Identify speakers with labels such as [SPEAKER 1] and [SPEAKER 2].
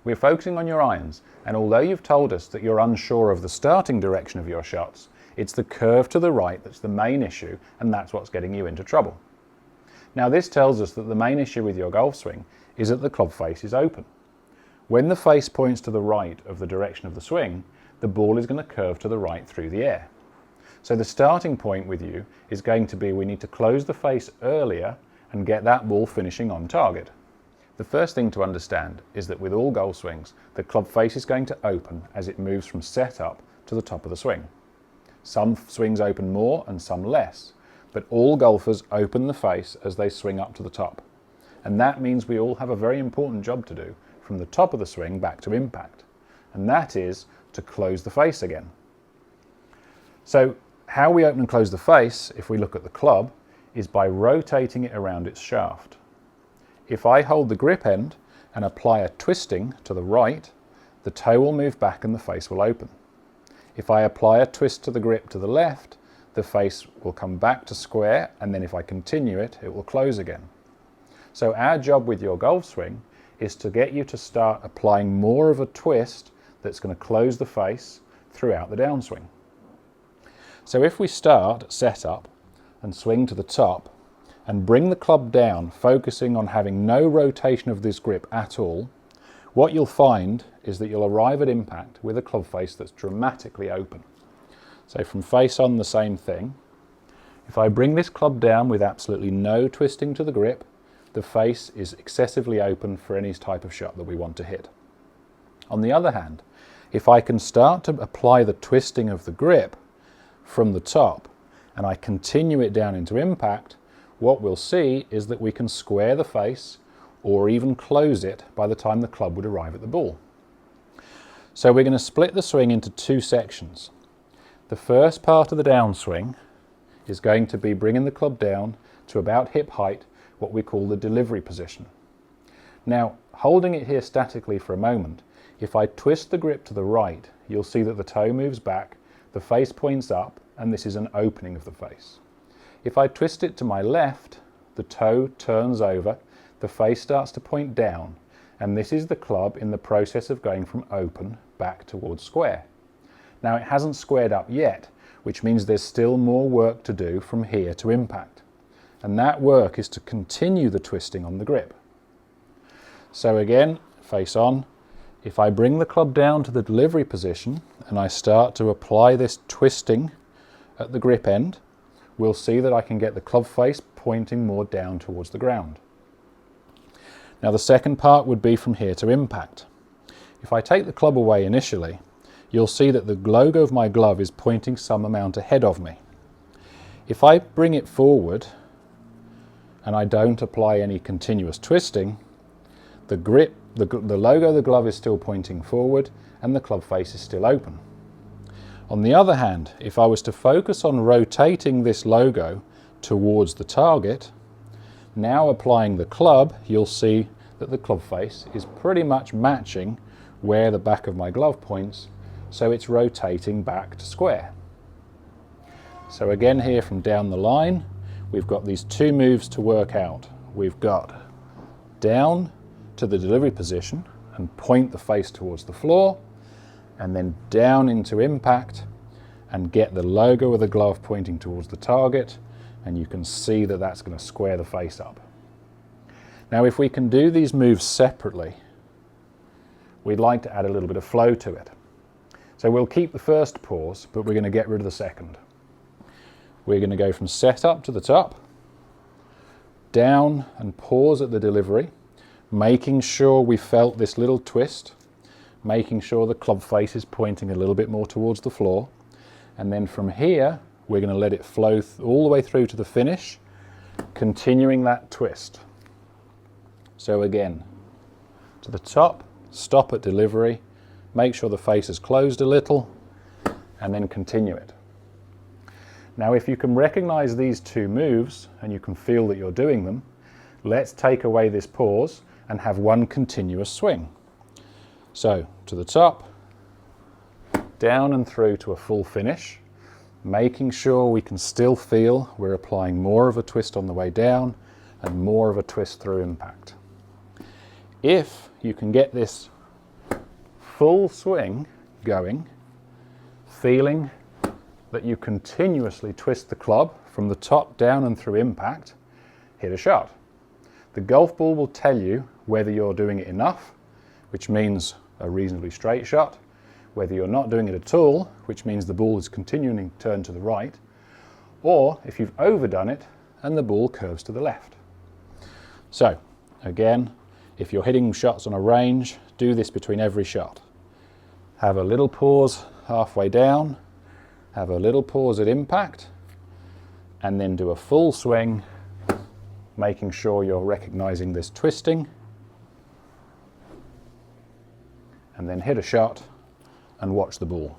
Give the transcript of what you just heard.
[SPEAKER 1] We're focusing on your irons, and although you've told us that you're unsure of the starting direction of your shots, it's the curve to the right that's the main issue, and that's what's getting you into trouble. Now this tells us that the main issue with your golf swing is that the club face is open. When the face points to the right of the direction of the swing, the ball is going to curve to the right through the air. So the starting point with you is going to be we need to close the face earlier and get that ball finishing on target. The first thing to understand is that with all golf swings, the club face is going to open as it moves from setup to the top of the swing. Some swings open more and some less, but all golfers open the face as they swing up to the top. And that means we all have a very important job to do from the top of the swing back to impact. And that is to close the face again. So how we open and close the face, if we look at the club, is by rotating it around its shaft. If I hold the grip end and apply a twisting to the right, the toe will move back and the face will open. If I apply a twist to the grip to the left, the face will come back to square, and then if I continue it, it will close again. So our job with your golf swing is to get you to start applying more of a twist that's going to close the face throughout the downswing. So if we start at setup and swing to the top and bring the club down, focusing on having no rotation of this grip at all, what you'll find is that you'll arrive at impact with a club face that's dramatically open. So from face on, the same thing. If I bring this club down with absolutely no twisting to the grip, the face is excessively open for any type of shot that we want to hit. On the other hand, if I can start to apply the twisting of the grip from the top and I continue it down into impact, what we'll see is that we can square the face or even close it by the time the club would arrive at the ball. So we're going to split the swing into two sections. The first part of the downswing is going to be bringing the club down to about hip height, what we call the delivery position. Now, holding it here statically for a moment, if I twist the grip to the right, you'll see that the toe moves back, the face points up, and this is an opening of the face. If I twist it to my left, the toe turns over, the face starts to point down, and this is the club in the process of going from open back towards square. Now it hasn't squared up yet, which means there's still more work to do from here to impact. And that work is to continue the twisting on the grip. So again, face on, if I bring the club down to the delivery position and I start to apply this twisting at the grip end, we'll see that I can get the club face pointing more down towards the ground. Now the second part would be from here to impact. If I take the club away initially, you'll see that the logo of my glove is pointing some amount ahead of me. If I bring it forward and I don't apply any continuous twisting, the logo of the glove is still pointing forward and the club face is still open. On the other hand, if I was to focus on rotating this logo towards the target, now applying the club, you'll see that the club face is pretty much matching where the back of my glove points, so it's rotating back to square. So again here from down the line, we've got these two moves to work out. We've got down to the delivery position and point the face towards the floor, and then down into impact and get the logo of the glove pointing towards the target, and you can see that that's going to square the face up. Now if we can do these moves separately, we'd like to add a little bit of flow to it. So we'll keep the first pause, but we're going to get rid of the second. We're going to go from setup to the top, down and pause at the delivery, making sure we felt this little twist, making sure the club face is pointing a little bit more towards the floor, and then from here we're going to let it flow all the way through to the finish, continuing that twist. So again, to the top, stop at delivery, make sure the face is closed a little, and then continue it. Now if you can recognize these two moves and you can feel that you're doing them, let's take away this pause and have one continuous swing. So to the top, down and through to a full finish, making sure we can still feel we're applying more of a twist on the way down and more of a twist through impact. If you can get this full swing going, feeling that you continuously twist the club from the top down and through impact, hit a shot. The golf ball will tell you whether you're doing it enough, which means a reasonably straight shot, whether you're not doing it at all, which means the ball is continuing to turn to the right, or if you've overdone it and the ball curves to the left. So, again, if you're hitting shots on a range, do this between every shot. Have a little pause halfway down, have a little pause at impact, and then do a full swing, making sure you're recognizing this twisting, and then hit a shot and watch the ball.